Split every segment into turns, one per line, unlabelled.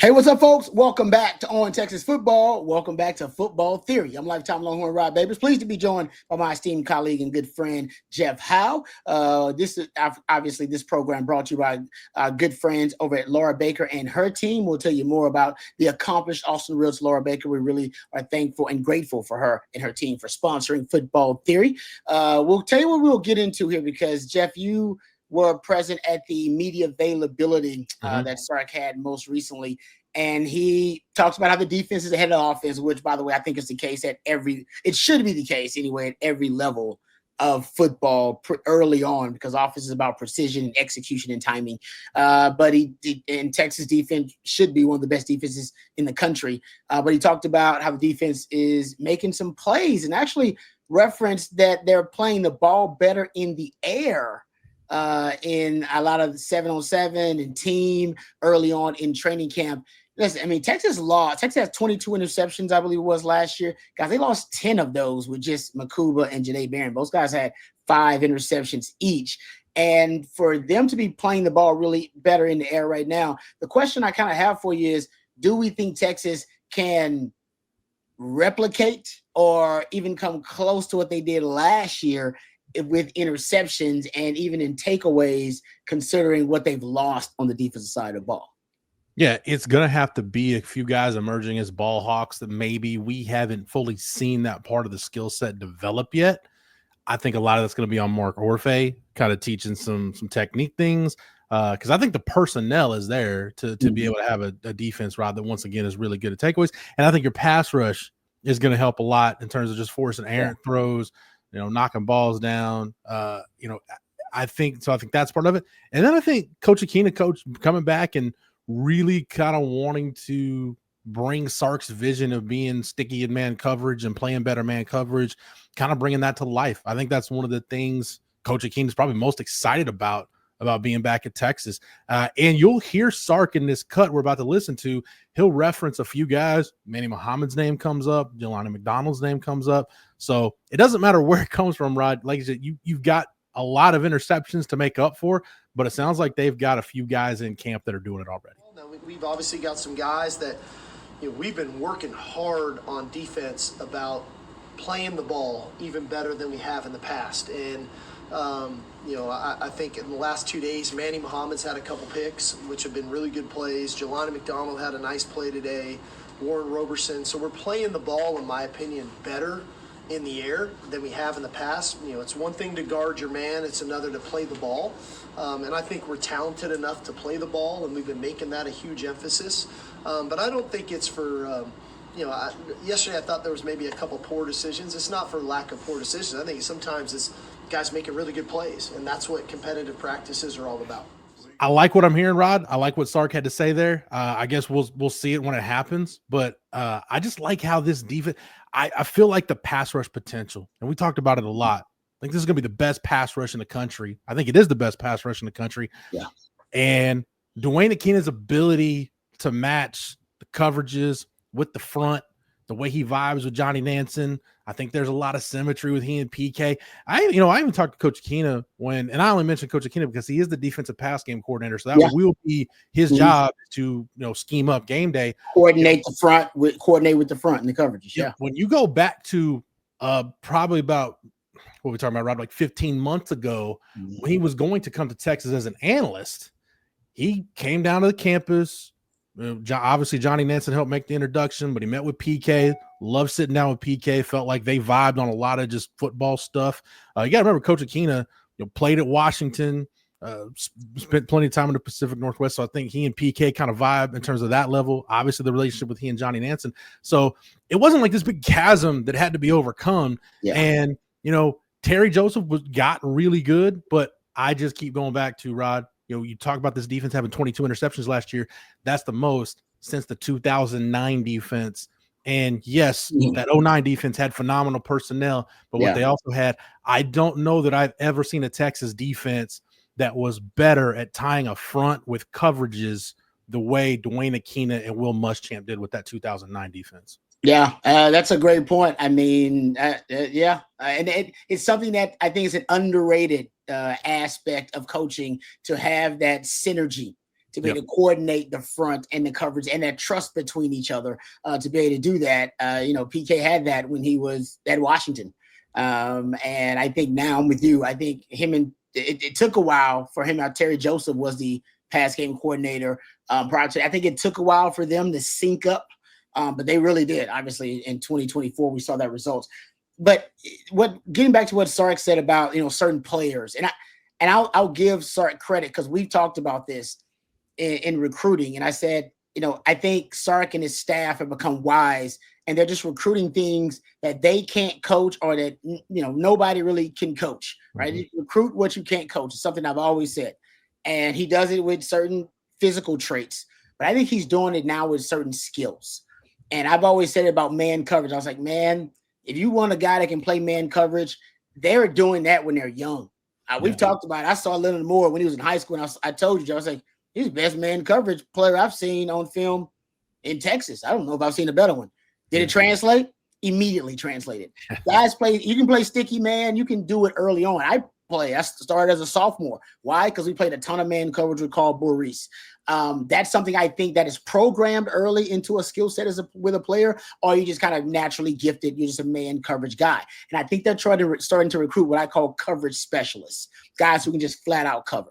Hey, what's up, folks? Welcome back to On Texas Football. Welcome back to Football Theory. I'm lifetime Longhorn Rod Babers. Pleased to be joined by my esteemed colleague and good friend, Jeff Howe. This is obviously this program brought to you by good friends over at Laura Baker and her team. We'll tell you more about the accomplished Austin Real's Laura Baker. We really are thankful and grateful for her and her team for sponsoring Football Theory. We'll tell you what we'll get into here because, Jeff, you were present at the media availability that Sark had most recently. And he talks about how the defense is ahead of the offense, which, by the way, I think is the case it should be the case anyway, at every level of football early on, because offense is about precision and execution and timing. But and Texas defense should be one of the best defenses in the country. But he talked about how the defense is making some plays and actually referenced that they're playing the ball better in the air in a lot of the 7-on-7 and team early on in training camp. Listen, I mean, Texas has 22 interceptions, I believe it was last year. Guys, they lost 10 of those with just Mukuba and Jahdae Barron. Those guys had 5 interceptions each. And for them to be playing the ball really better in the air right now, the question I kind of have for you is, do we think Texas can replicate or even come close to what they did last year with interceptions and even in takeaways, considering what they've lost on the defensive side of the ball?
Yeah, it's going to have to be a few guys emerging as ball hawks that maybe we haven't fully seen that part of the skill set develop yet. I think a lot of that's going to be on Mark Orfe, kind of teaching some technique things, because I think the personnel is there to be able to have a defense, Rod, that once again is really good at takeaways. And I think your pass rush is going to help a lot in terms of just forcing errant throws, knocking balls down. I think that's part of it. And then I think Coach Akina coming back and really kind of wanting to bring Sark's vision of being sticky in man coverage and playing better man coverage, kind of bringing that to life. I think that's one of the things Coach Akina is probably most excited about being back at Texas. And you'll hear Sark in this cut we're about to listen to. He'll reference a few guys. Manny Muhammad's name comes up. Jelani McDonald's name comes up. So it doesn't matter where it comes from, Rod. Like you said, you've got a lot of interceptions to make up for, but it sounds like they've got a few guys in camp that are doing it already.
We've obviously got some guys that we've been working hard on defense about playing the ball even better than we have in the past. And I think in the last 2 days, Manny Muhammad's had a couple picks, which have been really good plays. Jelani McDonald had a nice play today. Warren Roberson. So we're playing the ball, in my opinion, better in the air than we have in the past. It's one thing to guard your man, it's another to play the ball. And I think we're talented enough to play the ball, and we've been making that a huge emphasis. But I don't think it's for, yesterday I thought there was maybe a couple poor decisions. It's not for lack of poor decisions. I think sometimes it's guys making really good plays, and that's what competitive practices are all about.
I like what I'm hearing, Rod. I like what Sark had to say there. I guess we'll see it when it happens. But I just like how this defense – I feel like the pass rush potential, and we talked about it a lot. I think this is going to be the best pass rush in the country. I think it is the best pass rush in the country.
Yeah.
And Duane Akina's ability to match the coverages with the front, the way he vibes with Johnny Nansen, I think there's a lot of symmetry with he and PK. I even talked to Coach Akina and I only mentioned Coach Akina because he is the defensive pass game coordinator. So that will be his job to, scheme up game day.
Coordinate with the front and the coverages. Yeah.
When you go back to probably about what we're talking about, Rob, like 15 months ago, when he was going to come to Texas as an analyst, he came down to the campus. Obviously, Johnny Nansen helped make the introduction, but he met with PK, loved sitting down with PK, felt like they vibed on a lot of just football stuff. You got to remember, Coach Akina played at Washington, spent plenty of time in the Pacific Northwest, so I think he and PK kind of vibe in terms of that level. Obviously, the relationship with he and Johnny Nansen. So it wasn't like this big chasm that had to be overcome. Yeah. And, Terry Joseph got really good, but I just keep going back to, Rod, you talk about this defense having 22 interceptions last year. That's the most since the 2009 defense. And yes, that 2009 defense had phenomenal personnel, but what they also had, I don't know that I've ever seen a Texas defense that was better at tying a front with coverages the way Duane Akina and Will Muschamp did with that 2009 defense.
Yeah, that's a great point. I mean, and it's something that I think is an underrated aspect of coaching, to have that synergy to be able to coordinate the front and the coverage and that trust between each other to be able to do that. PK had that when he was at Washington. And I think now I'm with you. I think it took a while for him. Terry Joseph was the pass game coordinator prior to. I think it took a while for them to sync up, but they really did. Obviously, in 2024, we saw that results. But getting back to what Sark said about certain players, and I'll give Sark credit because we've talked about this in recruiting, and I said, I think Sark and his staff have become wise, and they're just recruiting things that they can't coach or that nobody really can coach. Right? Mm-hmm. You recruit what you can't coach. It's something I've always said, and he does it with certain physical traits, but I think he's doing it now with certain skills. And I've always said about man coverage. I was like, man, if you want a guy that can play man coverage, they're doing that when they're young. We've talked about it. I saw Leonard Moore when he was in high school, and I told you, I was like, he's the best man coverage player I've seen on film in Texas. I don't know if I've seen a better one. Did it translate? Immediately translated. Guys you can play sticky man. You can do it early on. I started as a sophomore. Why? Because we played a ton of man coverage with Carl Boris. That's something I think that is programmed early into a skill set with a player, or you just kind of naturally gifted. You're just a man coverage guy. And I think they're starting to recruit what I call coverage specialists, guys who can just flat out cover.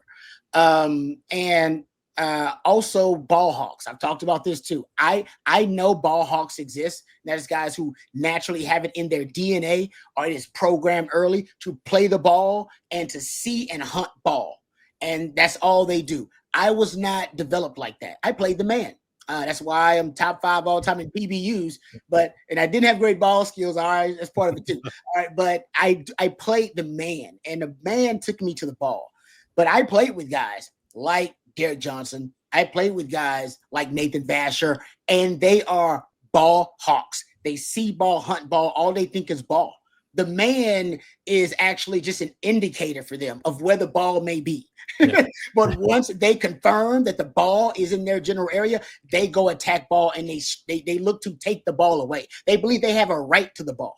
Also ball hawks. I've talked about this too. I know ball hawks exist. That is guys who naturally have it in their DNA, or it is programmed early to play the ball and to see and hunt ball. And that's all they do. I was not developed like that. I played the man. That's why I'm top 5 all time in PBUs. And I didn't have great ball skills. All right, that's part of it too. All right, but I played the man, and the man took me to the ball. But I played with guys like Derek Johnson. I played with guys like Nathan Vasher, and they are ball hawks. They see ball, hunt ball. All they think is ball. The man is actually just an indicator for them of where the ball may be. Yeah. But once they confirm that the ball is in their general area, they go attack ball, and they look to take the ball away. They believe they have a right to the ball.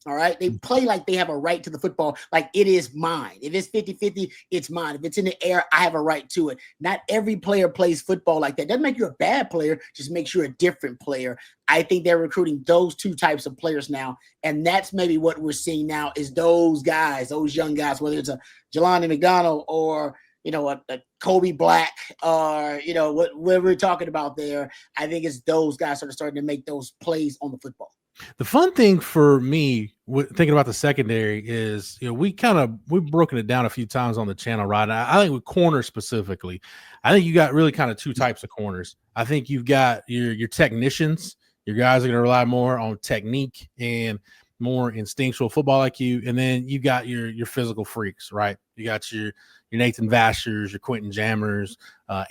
All right. They play like they have a right to the football, like it is mine. If it's 50-50, it's mine. If it's in the air, I have a right to it. Not every player plays football like that. Doesn't make you a bad player, just makes you a different player. I think they're recruiting those two types of players now. And that's maybe what we're seeing now is those guys, those young guys, whether it's a Jelani McDonald or, a Kobe Black or, what we're talking about there. I think it's those guys that are starting to make those plays on the football.
The fun thing for me, thinking about the secondary, is we've broken it down a few times on the channel, right? I think with corners specifically, I think you got really kind of two types of corners. I think you've got your technicians. Your guys are going to rely more on technique and more instinctual football IQ, and then you got your physical freaks, right? You got your Nathan Vashers, your Quentin Jammers,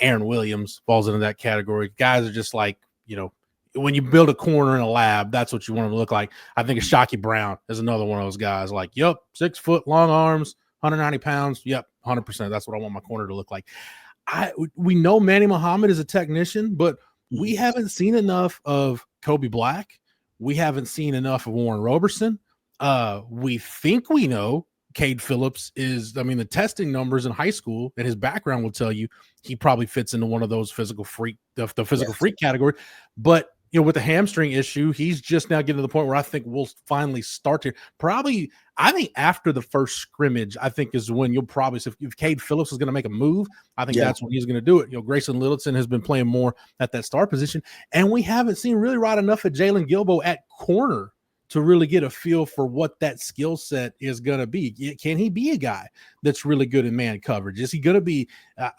Aaron Williams falls into that category. Guys are just like when you build a corner in a lab, that's what you want them to look like. I think Shockey Brown is another one of those guys. Like, 6 foot, long arms, 190 pounds. Yep, 100%. That's what I want my corner to look like. We know Manny Muhammad is a technician, but we haven't seen enough of Kobe Black. We haven't seen enough of Warren Roberson. We think we know Cade Phillips is. The testing numbers in high school and his background will tell you he probably fits into one of those physical freak, the physical freak category. But with the hamstring issue, he's just now getting to the point where I think we'll finally start to probably. I think after the first scrimmage, I think is when you'll probably. So if Cade Phillips is going to make a move, I think that's when he's going to do it. Grayson Littleton has been playing more at that star position, and we haven't seen really right enough of Jalen Gilbo at corner to really get a feel for what that skill set is going to be. Can he be a guy that's really good in man coverage? Is he going to be,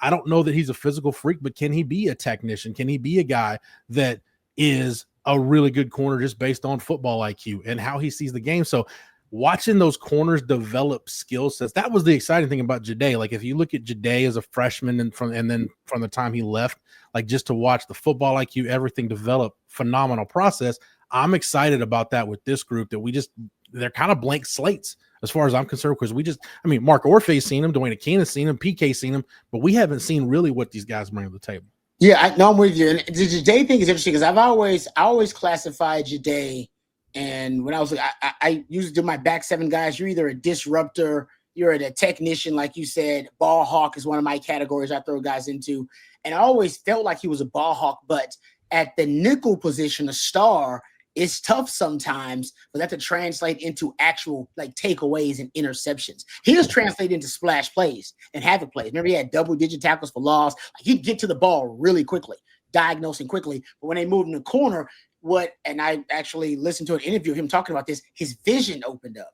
I don't know that he's a physical freak, but can he be a technician? Can he be a guy that is a really good corner just based on football IQ and how he sees the game? So watching those corners develop skill sets, that was the exciting thing about Jahdae. Like if you look at Jahdae as a freshman and then from the time he left, like just to watch the football IQ, everything develop, phenomenal process. I'm excited about that with this group that they're kind of blank slates as far as I'm concerned, because Mark Orfe's seen him, Duane Akina's seen him, PK's seen him, but we haven't seen really what these guys bring to the table.
Yeah, I'm with you. And the Jahdae thing is interesting because I always classified Jahdae, and when I was I used to do my back seven guys, you're either a disruptor, you're a technician, like you said. Ball hawk is one of my categories I throw guys into. And I always felt like he was a ball hawk, but at the nickel position, a star, it's tough sometimes for that to translate into actual like takeaways and interceptions. He was translated into splash plays and havoc plays. Remember, he had double-digit tackles for loss. Like, he'd get to the ball really quickly, diagnosing quickly. But when they moved in the corner, and I actually listened to an interview of him talking about this, his vision opened up.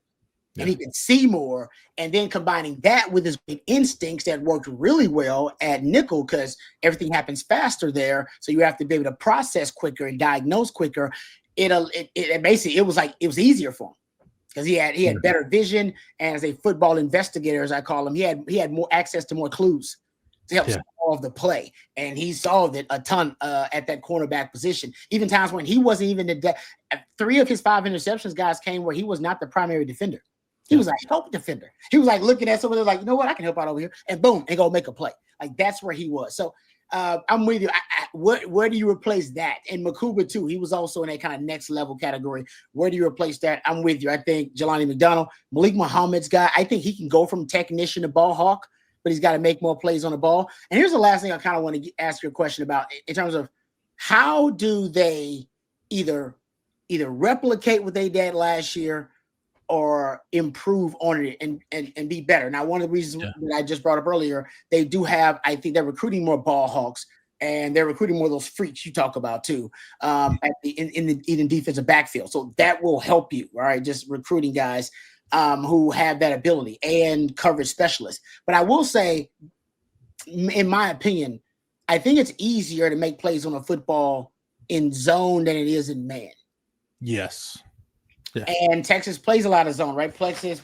And he could see more, and then combining that with his instincts that worked really well at nickel, because everything happens faster there. So you have to be able to process quicker and diagnose quicker. It was easier for him because he had better vision, and as a football investigator, as I call him, he had more access to more clues to help solve the play, and he solved it a ton at that cornerback position. Even times when he wasn't even 3 of his 5 interceptions, guys, came where he was not the primary defender. He was like help defender. He was like looking at someone like, you know what, I can help out over here, and boom, and go make a play. Like, that's where he was. So I'm with you. Where do you replace that? And Mukuba too. He was also in that kind of next level category. Where do you replace that? I'm with you. I think Jelani McDonald, Malik Muhammad's guy. I think he can go from technician to ball hawk, but he's got to make more plays on the ball. And here's the last thing I kind of want to ask you a question about in terms of how do they either replicate what they did last year or improve on it and be better. Now, one of the reasons that I just brought up earlier, they do have, I think they're recruiting more ball hawks, and they're recruiting more of those freaks you talk about too, in the defensive backfield. So that will help you, all right? Just recruiting guys who have that ability and coverage specialists. But I will say, in my opinion, I think it's easier to make plays on a football in zone than it is in man.
Yes. Yeah.
And Texas plays a lot of zone, right? Texas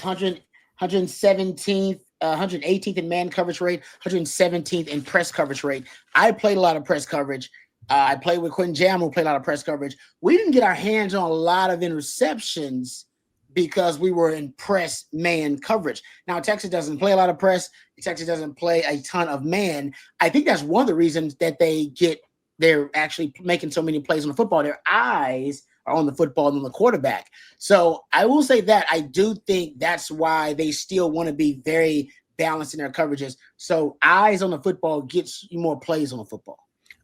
117th, 118th in man coverage rate, 117th in press coverage rate. I played a lot of press coverage. I played with Quentin Jam, who played a lot of press coverage. We didn't get our hands on a lot of interceptions because we were in press man coverage. Now, Texas doesn't play a lot of press. Texas doesn't play a ton of man. I think that's one of the reasons that they're actually making so many plays on the football. Their eyes are on the football and on the quarterback. So I will say that I do think that's why they still want to be very balanced in their coverages. So eyes on the football gets you more plays on the football.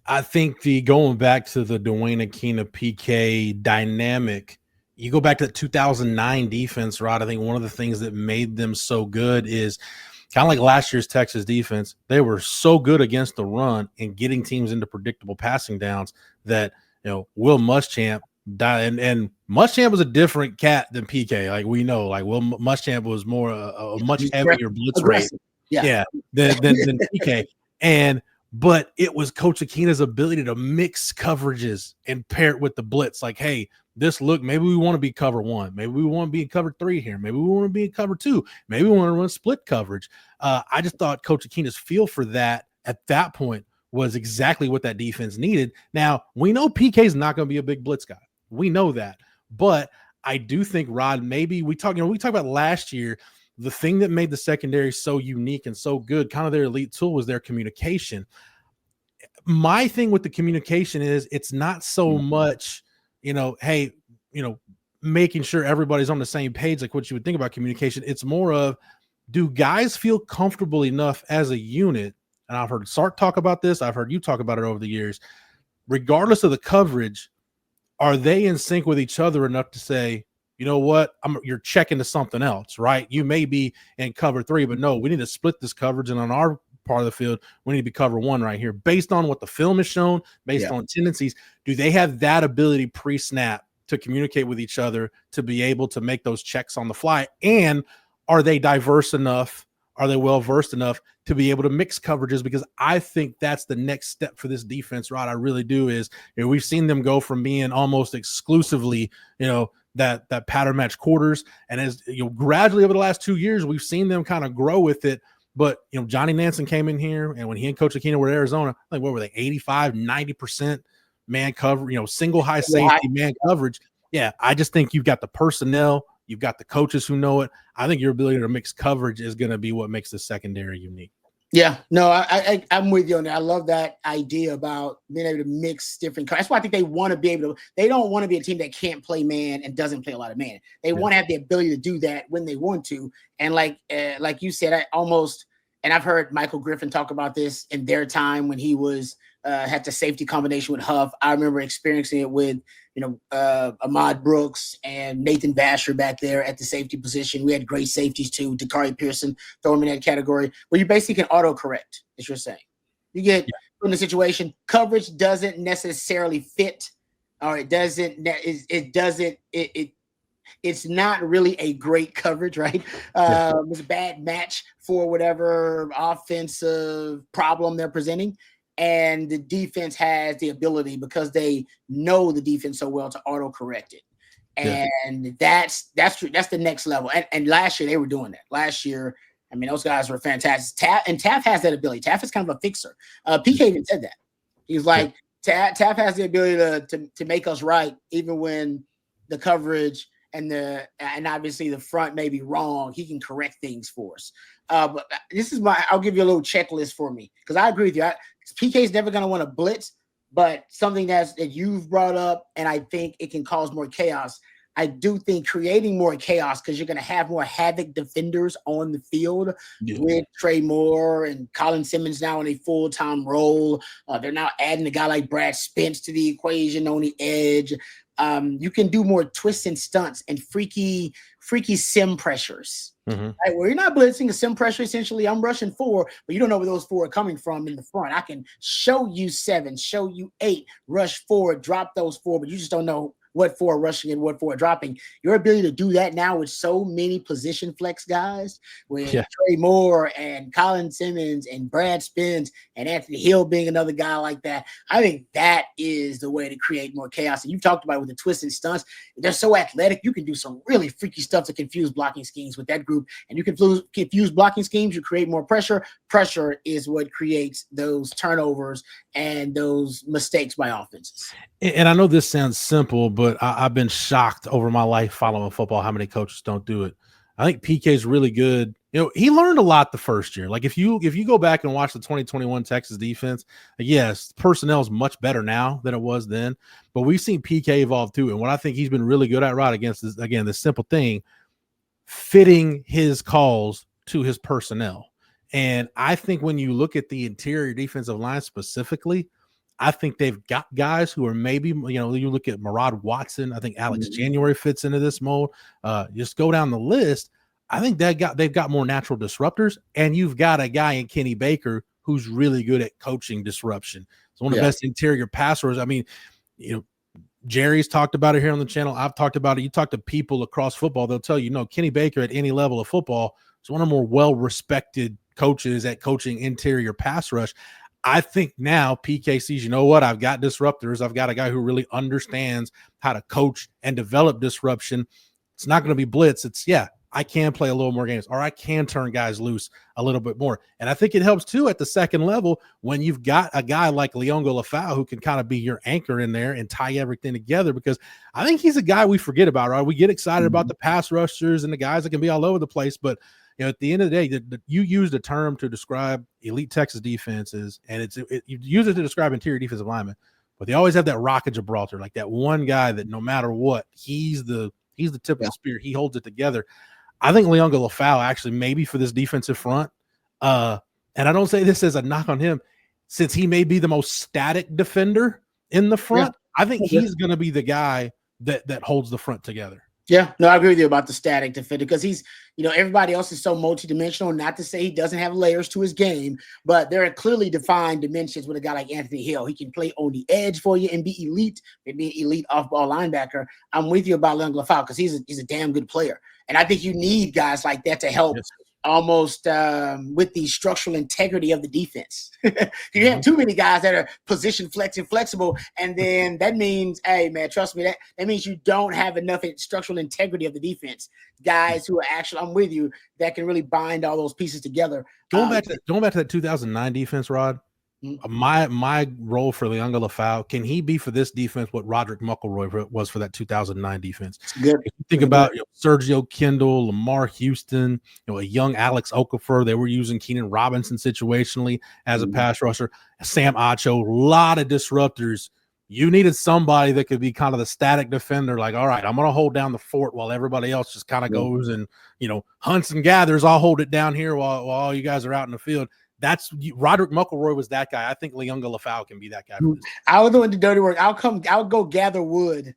I think going back to the Duane Akina PK dynamic, you go back to the 2009 defense, Rod. I think one of the things that made them so good is kind of like last year's Texas defense. They were so good against the run and getting teams into predictable passing downs that, Will Muschamp died, and Muschamp was a different cat than PK. Like, we know, like Will Muschamp was more a much heavier blitz rate, than PK. But it was Coach Akina's ability to mix coverages and pair it with the blitz. Like, hey, this look, maybe we want to be cover 1. Maybe we want to be in cover 3 here. Maybe we want to be in cover 2. Maybe we want to run split coverage. I just thought Coach Akina's feel for that at that point was exactly what that defense needed. Now, we know PK is not going to be a big blitz guy. We know that. But I do think, Rod, maybe we talked about last year, the thing that made the secondary so unique and so good, kind of their elite tool, was their communication. My thing with the communication is it's not so much, making sure everybody's on the same page, like what you would think about communication. It's more of, do guys feel comfortable enough as a unit? And I've heard Sark talk about this. I've heard you talk about it over the years. Regardless of the coverage, are they in sync with each other enough to say, you know what, you're checking to something else, right? You may be in cover 3, but no, we need to split this coverage. And on our part of the field, we need to be cover 1 right here. Based on what the film has shown, based on tendencies, do they have that ability pre-snap to communicate with each other to be able to make those checks on the fly? And are they diverse enough? Are they well-versed enough to be able to mix coverages? Because I think that's the next step for this defense, Rod. I really do. Is, we've seen them go from being almost exclusively, that pattern match quarters. And as gradually over the last 2 years, we've seen them kind of grow with it. But, Johnny Nansen came in here, and when he and Coach Akina were at Arizona, like, what were they, 85, 90% man cover, single high safety man coverage. Yeah, I just think you've got the personnel, you've got the coaches who know it. I think your ability to mix coverage is going to be what makes the secondary unique.
Yeah, no, I'm with you on that. I love that idea about being able to mix different. That's why I think they want to be able to. They don't want to be a team that can't play man and doesn't play a lot of man. They want to have the ability to do that when they want to. And like you said, and I've heard Michael Griffin talk about this in their time when he was had the safety combination with Huff. I remember experiencing it with Ahmad Brooks and Nathan Vasher back there at the safety position. We had great safeties too. Dakari Pearson, throw him in that category where you basically can autocorrect, as you're saying. You get in the situation, coverage doesn't necessarily fit, or it's not really a great coverage, right? It's a bad match for whatever offensive problem they're presenting. And the defense has the ability, because they know the defense so well, to autocorrect it. And that's the next level. And last year they were doing that. Last year, I mean, those guys were fantastic. Taff has that ability. Taff is kind of a fixer. PK even said that. He's like, Taff has the ability to make us right, even when the coverage and obviously the front may be wrong. He can correct things for us. But I'll give you a little checklist for me, because I agree with you. PK is never going to want to blitz, but something that you've brought up, and I think it can cause more chaos. I do think creating more chaos, because you're going to have more havoc defenders on the field with Trey Moore and Colin Simmons now in a full-time role. They're now adding a guy like Brad Spence to the equation on the edge. You can do more twists and stunts and freaky sim pressures. Right, where you're not blitzing a sim pressure. Essentially, I'm rushing 4, but you don't know where those 4 are coming from in the front. I can show you 7, show you 8, rush 4, drop those 4, but you just don't know what 4 rushing and what 4 dropping. Your ability to do that now with so many position flex guys, with Trey Moore and Colin Simmons and Brad Spence and Anthony Hill being another guy like that, I think that is the way to create more chaos. And you've talked about it with the twists and stunts. They're so athletic. You can do some really freaky stuff to confuse blocking schemes with that group. And you confuse blocking schemes, you create more pressure. Pressure is what creates those turnovers and those mistakes by offenses.
And I know this sounds simple, but I've been shocked over my life following football how many coaches don't do it. I think PK is really good. He learned a lot the first year. Like if you go back and watch the 2021 Texas defense, yes, personnel is much better now than it was then. But we've seen PK evolve too. And what I think he's been really good at, Rod, against this, again, this simple thing, fitting his calls to his personnel. And I think when you look at the interior defensive line specifically, I think they've got guys who are maybe, you look at Murad Watson. I think Alex January fits into this mold. Just go down the list. I think they've got more natural disruptors, and you've got a guy in Kenny Baker who's really good at coaching disruption. It's one of the best interior passers. I mean, Jerry's talked about it here on the channel. I've talked about it. You talk to people across football, they'll tell you, Kenny Baker at any level of football is one of the more well-respected coaches at coaching interior pass rush. I think now PK sees, I've got disruptors. I've got a guy who really understands how to coach and develop disruption. It's not going to be blitz. It's, I can play a little more games, or I can turn guys loose a little bit more. And I think it helps too at the second level when you've got a guy like Leongo Lafau who can kind of be your anchor in there and tie everything together, because I think he's a guy we forget about, right? We get excited about the pass rushers and the guys that can be all over the place, but at the end of the day, you used a term to describe elite Texas defenses, and you use it to describe interior defensive linemen, but they always have that rock of Gibraltar, like that one guy that no matter what, he's the tip of the spear. He holds it together. I think Leongo Lafau actually maybe for this defensive front, and I don't say this as a knock on him, since he may be the most static defender in the front, I think he's going to be the guy that holds the front together.
Yeah, no, I agree with you about the static defender, because he's, everybody else is so multidimensional. Not to say he doesn't have layers to his game, but there are clearly defined dimensions with a guy like Anthony Hill. He can play on the edge for you and be elite, maybe elite off-ball linebacker. I'm with you about Leongo Lafau because he's a damn good player. And I think you need guys like that to help almost with the structural integrity of the defense. You have too many guys that are position flexible, and then that means, hey man, trust me, that means you don't have enough structural integrity of the defense. Guys who are actually, I'm with you, that can really bind all those pieces together.
Going back to that 2009 defense, Rod. My role for Leonga Lafau, can he be for this defense what Roderick McElroy was for that 2009 defense?
Good.
If you think about Sergio Kindle, Lamar Houston, a young Alex Okafor, they were using Keenan Robinson situationally as a pass rusher. Sam Acho, a lot of disruptors. You needed somebody that could be kind of the static defender, like, all right, I'm going to hold down the fort while everybody else just kind of goes and, hunts and gathers. I'll hold it down here while all you guys are out in the field. That's Roderick McElroy was that guy. I think Leonga Lafau can be that guy.
I was doing the dirty work. I'll go gather wood.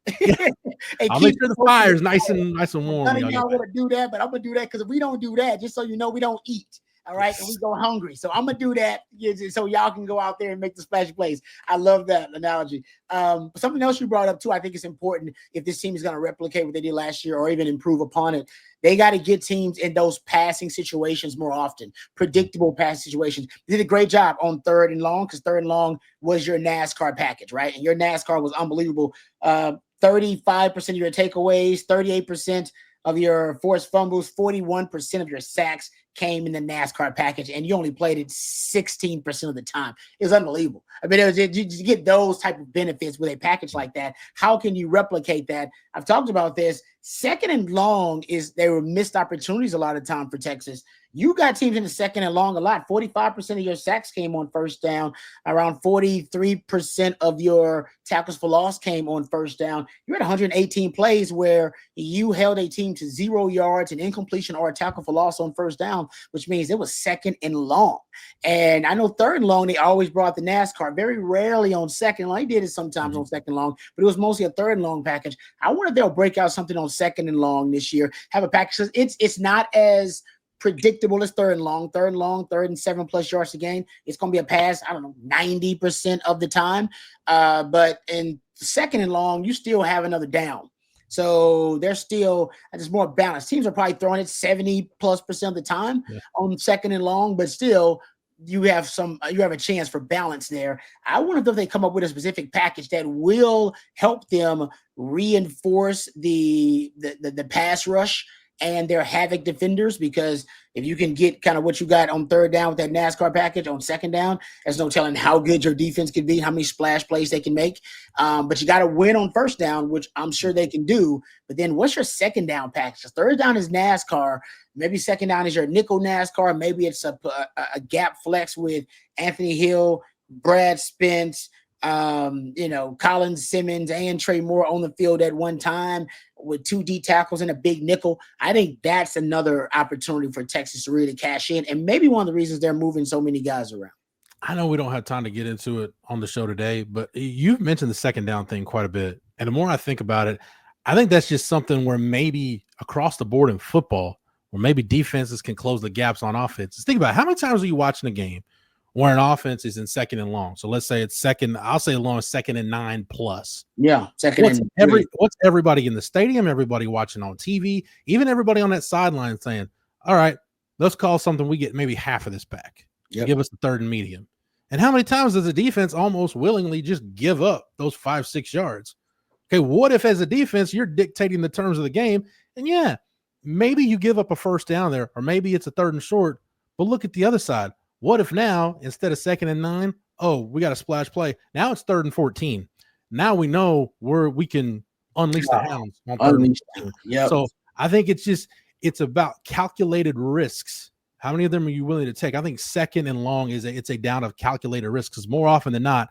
I'll make sure the fire's nice and warm.
None of y'all want to do that, but I'm gonna do that because if we don't do that, just so you know, we don't eat. All right, and we go hungry. So I'm gonna do that so y'all can go out there and make the splash plays. I love that analogy. Something else you brought up too, I think it's important if this team is gonna replicate what they did last year or even improve upon it. They got to get teams in those passing situations more often, predictable passing situations. They did a great job on 3rd and long because 3rd and long was your NASCAR package, right? And your NASCAR was unbelievable. 35% of your takeaways, 38% of your forced fumbles, 41% of your sacks came in the NASCAR package, and you only played it 16% of the time. It was unbelievable. I mean, you get those type of benefits with a package like that. How can you replicate that? I've talked about this. 2nd and long they were missed opportunities a lot of time for Texas. You got teams in the 2nd and long a lot. 45% of your sacks came on 1st down. Around 43% of your tackles for loss came on 1st down. You had 118 plays where you held a team to 0 yards, an incompletion, or a tackle for loss on 1st down, which means it was 2nd and long. And I know 3rd and long, they always brought the NASCAR. Very rarely on 2nd and long. They did it sometimes on 2nd and long, but it was mostly a 3rd and long package. I wonder if they'll break out something on 2nd and long this year. Have a package. It's not as predictable as 3rd and long, 3rd and 7+ yards a game. It's going to be a pass, 90% of the time. But in 2nd and long, you still have another down. So they're still just more balanced. Teams are probably throwing it 70+% of the time on 2nd and long, but still you have a chance for balance there. I wonder if they come up with a specific package that will help them reinforce the pass rush and their havoc defenders, because if you can get kind of what you got on 3rd down with that NASCAR package on 2nd down, there's no telling how good your defense can be, how many splash plays they can make. But you got to win on 1st down, which I'm sure they can do. But then what's your 2nd down package? 3rd down is NASCAR. Maybe 2nd down is your nickel NASCAR. Maybe it's a gap flex with Anthony Hill, Brad Spence, Colin Simmons and Trey Moore on the field at one time with 2 D tackles and a big nickel. I think that's another opportunity for Texas to really cash in, and maybe one of the reasons they're moving so many guys around.
I know we don't have time to get into it on the show today, but you've mentioned the 2nd down thing quite a bit. And the more I think about it, I think that's just something where maybe across the board in football, where maybe defenses can close the gaps on offenses. Think about it. How many times are you watching a game where an offense is in 2nd and long? So let's say it's 2nd, I'll say long 2nd and 9+.
Yeah, 2nd and
what's everybody in the stadium, everybody watching on TV, even everybody on that sideline saying, all right, let's call something, we get maybe half of this back. Give us the 3rd and medium. And how many times does the defense almost willingly just give up those 5-6 yards? Okay, what if as a defense you're dictating the terms of the game, and maybe you give up a 1st down there, or maybe it's a 3rd and short, but look at the other side. What if now, instead of 2nd and 9, we got a splash play. Now it's 3rd and 14. Now we know where we can unleash the hounds. So I think it's about calculated risks. How many of them are you willing to take? I think 2nd and long it's a down of calculated risks, because more often than not,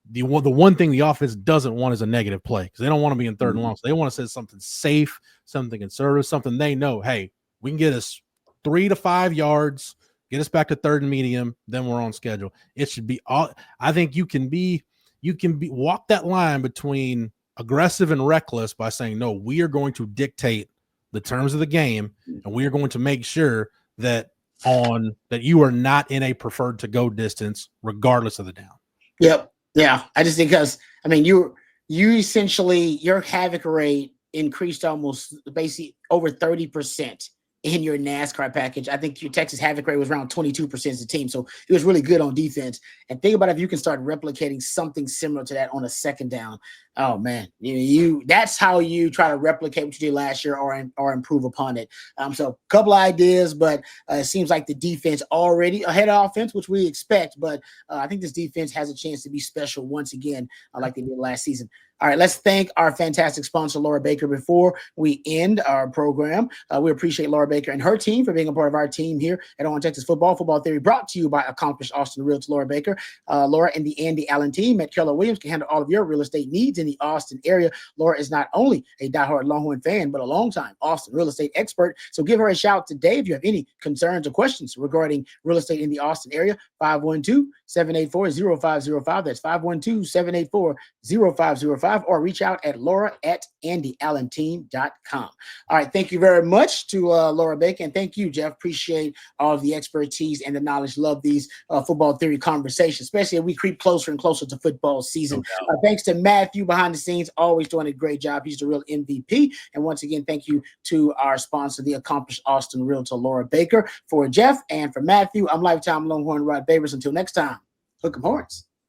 the one thing the offense doesn't want is a negative play, because they don't want to be in 3rd and long. So they want to say something safe, something conservative, something they know, hey, we can get us 3 to 5 yards, get us back to 3rd and medium, then we're on schedule. It should be all. I think you can walk that line between aggressive and reckless by saying, no, we are going to dictate the terms of the game, and we are going to make sure that you are not in a preferred to go distance regardless of the down.
Yep. Yeah. I just think because you essentially, your havoc rate increased almost basically over 30% in your NASCAR package. I think your Texas Havoc rate was around 22% as a team. So it was really good on defense. And think about if you can start replicating something similar to that on a second down. Oh man, that's how you try to replicate what you did last year or improve upon it. So a couple of ideas, but it seems like the defense already ahead of offense, which we expect. But I think this defense has a chance to be special once again, like they did last season. All right, let's thank our fantastic sponsor, Laura Baker, before we end our program. We appreciate Laura Baker and her team for being a part of our team here at On Texas Football. Football Theory brought to you by accomplished Austin Realtor Laura Baker. Laura and the Andy Allen team at Keller Williams can handle all of your real estate needs in the Austin area. Laura is not only a diehard Longhorn fan, but a longtime Austin real estate expert. So give her a shout today if you have any concerns or questions regarding real estate in the Austin area. 512-784-0505. That's 512-784-0505. Or reach out at laura@andyallenteam.com. All right. Thank you very much to Laura Baker. And thank you, Jeff. Appreciate all of the expertise and the knowledge. Love these football theory conversations, especially as we creep closer and closer to football season. Thanks to Matthew behind the scenes, always doing a great job. He's the real MVP. And once again, thank you to our sponsor, the accomplished Austin Realtor, Laura Baker. For Jeff and for Matthew, I'm lifetime Longhorn Rod Babers. Until next time, hook 'em horns.